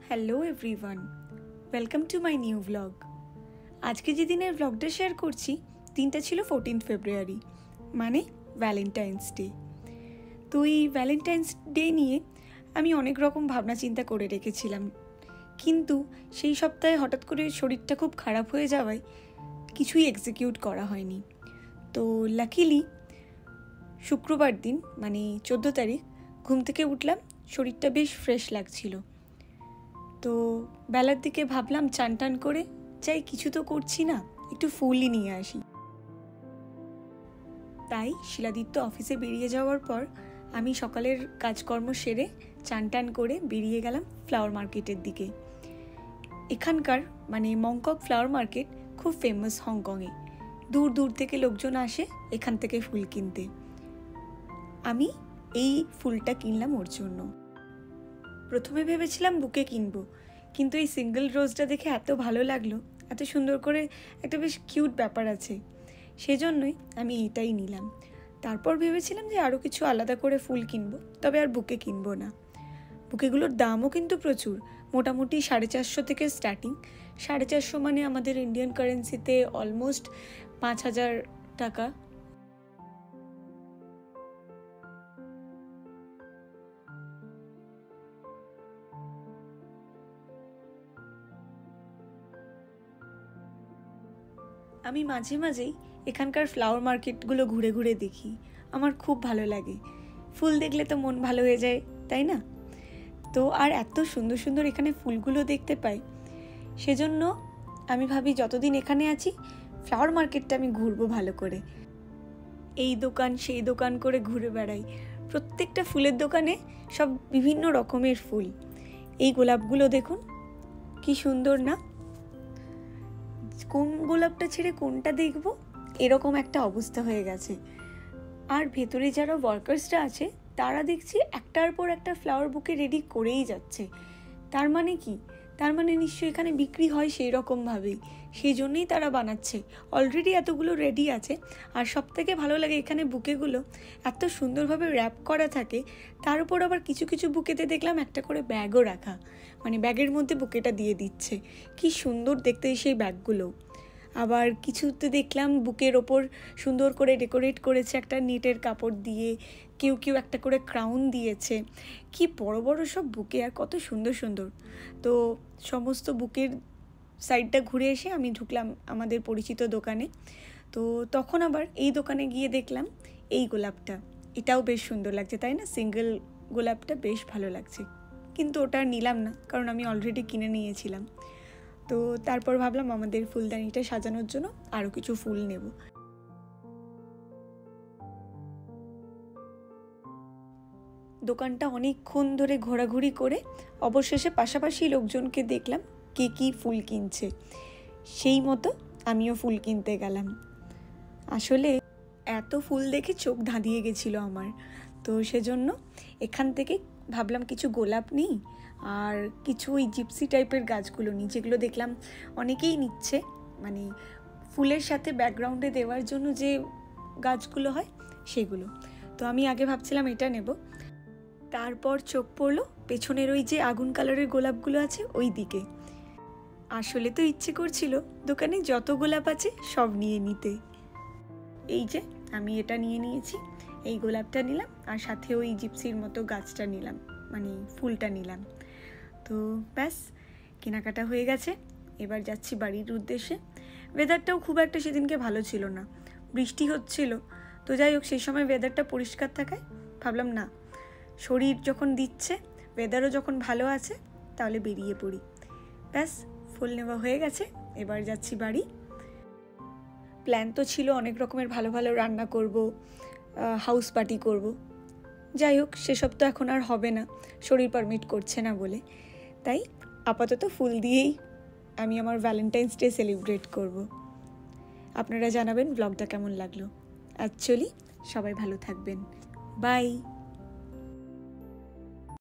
Hello everyone, welcome to my new blog. আজকে যে দিনের ব্লগটা শেয়ার করছি দিনটা ছিল 14 ফেব্রুয়ারি, মানে ভ্যালেন্টাইন্স ডে। তো এই ভ্যালেন্টাইন্স ডে নিয়ে আমি অনেক রকম ভাবনা চিন্তা করে রেখেছিলাম, কিন্তু সেই সপ্তাহে হঠাৎ করে শরীরটা খুব খারাপ হয়ে যাওয়ায় কিছুই এক্সিকিউট করা হয়নি। তো লাকিলি শুক্রবার দিন মানে 14 তারিখ ঘুম থেকে উঠলাম, শরীরটা বেশ ফ্রেশ লাগছিল। তো বেলার দিকে ভাবলাম চান টান করে যাই, কিছু তো করছি না, একটু ফুলই নিয়ে আসি। তাই শিলাদিত্য অফিসে বেরিয়ে যাওয়ার পর আমি সকালের কাজকর্ম সেরে চান টান করে বেরিয়ে গেলাম ফ্লাওয়ার মার্কেটের দিকে। এখানকার মানে মংকক ফ্লাওয়ার মার্কেট খুব ফেমাস হংকংয়ে। দূর দূর থেকে লোকজন আসে এখান থেকে ফুল কিনতে। আমি এই ফুলটা কিনলাম ওর জন্য। প্রথমে ভেবেছিলাম বুকে কিনবো, কিন্তু এই সিঙ্গেল রোজটা দেখে এত ভালো লাগলো, এত সুন্দর করে একটা বেশ কিউট ব্যাপার আছে, সেজন্যই আমি এটাই নিলাম। তারপর ভেবেছিলাম যে আরও কিছু আলাদা করে ফুল কিনবো, তবে আর বুকে কিনবো না। বুকেগুলোর দামও কিন্তু প্রচুর, মোটামুটি 450 থেকে স্টার্টিং। 450 মানে আমাদের ইন্ডিয়ান কারেন্সিতে অলমোস্ট 5000 টাকা। আমি মাঝে মাঝেই এখানকার ফ্লাওয়ার মার্কেটগুলো ঘুরে ঘুরে দেখি, আমার খুব ভালো লাগে। ফুল দেখলে তো মন ভালো হয়ে যায়, তাই না? তো আর এত সুন্দর সুন্দর এখানে ফুলগুলো দেখতে পাই, সেজন্য আমি ভাবি যতদিন এখানে আছি ফ্লাওয়ার মার্কেটটা আমি ঘুরবো ভালো করে। এই দোকান সেই দোকান করে ঘুরে বেড়াই। প্রত্যেকটা ফুলের দোকানে সব বিভিন্ন রকমের ফুল। এই গোলাপগুলো দেখুন কি সুন্দর না? কোন গোলাপটা ছেড়ে কোনটা দেখবো এরকম একটা অবস্থা হয়ে গেছে। আর ভেতরে যারা ওয়ার্কার্সরা আছে তারা দেখছি একটার পর একটা ফ্লাওয়ার বুকে রেডি করেই যাচ্ছে। তার মানে কি? তার মানে নিশ্চয়ই এখানে বিক্রি হয় সেই রকমভাবেই, সেই জন্যই তারা বানাচ্ছে। অলরেডি এতগুলো রেডি আছে। আর সব থেকে ভালো লাগে এখানে বুকেগুলো এত সুন্দরভাবে র্যাপ করা থাকে, তার উপর আবার কিছু কিছু বুকেতে দেখলাম একটা করে ব্যাগও রাখা, মানে ব্যাগের মধ্যে বুকেটা দিয়ে দিচ্ছে। কি সুন্দর দেখতে সেই ব্যাগগুলো। আবার কিছুতে দেখলাম বুকের ওপর সুন্দর করে ডেকোরেট করেছে একটা নেটের কাপড় দিয়ে, কেউ কেউ একটা করে ক্রাউন দিয়েছে। কি বড় বড় সব বুকে, আর কত সুন্দর সুন্দর। তো সমস্ত বুকের সাইডটা ঘুরে এসে আমি ঢুকলাম আমাদের পরিচিত দোকানে। তো তখন আবার এই দোকানে গিয়ে দেখলাম এই গোলাপটা, এটাও বেশ সুন্দর লাগছে, তাই না? সিঙ্গেল গোলাপটা বেশ ভালো লাগছে, কিন্তু ওটা নিলাম না কারণ আমি অলরেডি কিনে নিয়েছিলাম। তো তারপর ভাবলাম আমাদের ফুলদানিটা সাজানোর জন্য আরও কিছু ফুল নেব। দোকানটা অনেকক্ষণ ধরে ঘোরাঘুরি করে অবশেষে পাশাপাশি লোকজনকে দেখলাম কে কী ফুল কিনছে, সেই মতো আমিও ফুল কিনতে গেলাম। আসলে এত ফুল দেখে চোখ ধাঁধিয়ে গেছিলো আমার। তো সেজন্য এখান থেকে ভাবলাম কিছু গোলাপ নিই আর কিছু ওই জিপসি টাইপের গাছগুলো নিই, যেগুলো দেখলাম অনেকেই নিচ্ছে, মানে ফুলের সাথে ব্যাকগ্রাউন্ডে দেওয়ার জন্য যে গাছগুলো হয় সেগুলো। তো আমি আগে ভাবছিলাম এটা নেব, তারপর চোখ পড়লো পেছনের ওই যে আগুন কালারের গোলাপগুলো আছে ওই দিকে। আসলে তো ইচ্ছে করছিল দোকানে যত গোলাপ আছে সব নিয়ে নিতে। এই যে আমি এটা নিয়ে নিয়েছি, এই গোলাপটা নিলাম আর সাথে ওই জিপসির মতো গাছটা নিলাম, মানে ফুলটা নিলাম। তো ব্যাস কেনাকাটা হয়ে গেছে, এবার যাচ্ছি বাড়ির উদ্দেশ্যে। ওয়েদারটাও খুব একটা সেদিনকে ভালো ছিল না, বৃষ্টি হচ্ছিল। তো যাই হোক, সেই সময় ওয়েদারটা পরিষ্কার থাকায় ভাবলাম না, শরীর যখন দিচ্ছে, ওয়েদারও যখন ভালো আছে, তাহলে বেরিয়ে পড়ি। ব্যাস ফুল নেওয়া হয়ে গেছে, এবার যাচ্ছি বাড়ি। প্ল্যান তো ছিল অনেক রকমের ভালো ভালো রান্না করব, হাউস পার্টি করব। যাই হোক, সেসব তো এখন আর হবে না, শরীর পারমিট করছে না বলে। তাই আপাতত ফুল দিয়েই আমি আমার ভ্যালেন্টাইন্স ডে সেলিব্রেট করব। আপনারা জানাবেন ব্লগটা কেমন লাগলো। অ্যাকচুয়ালি সবাই ভালো থাকবেন, বাই।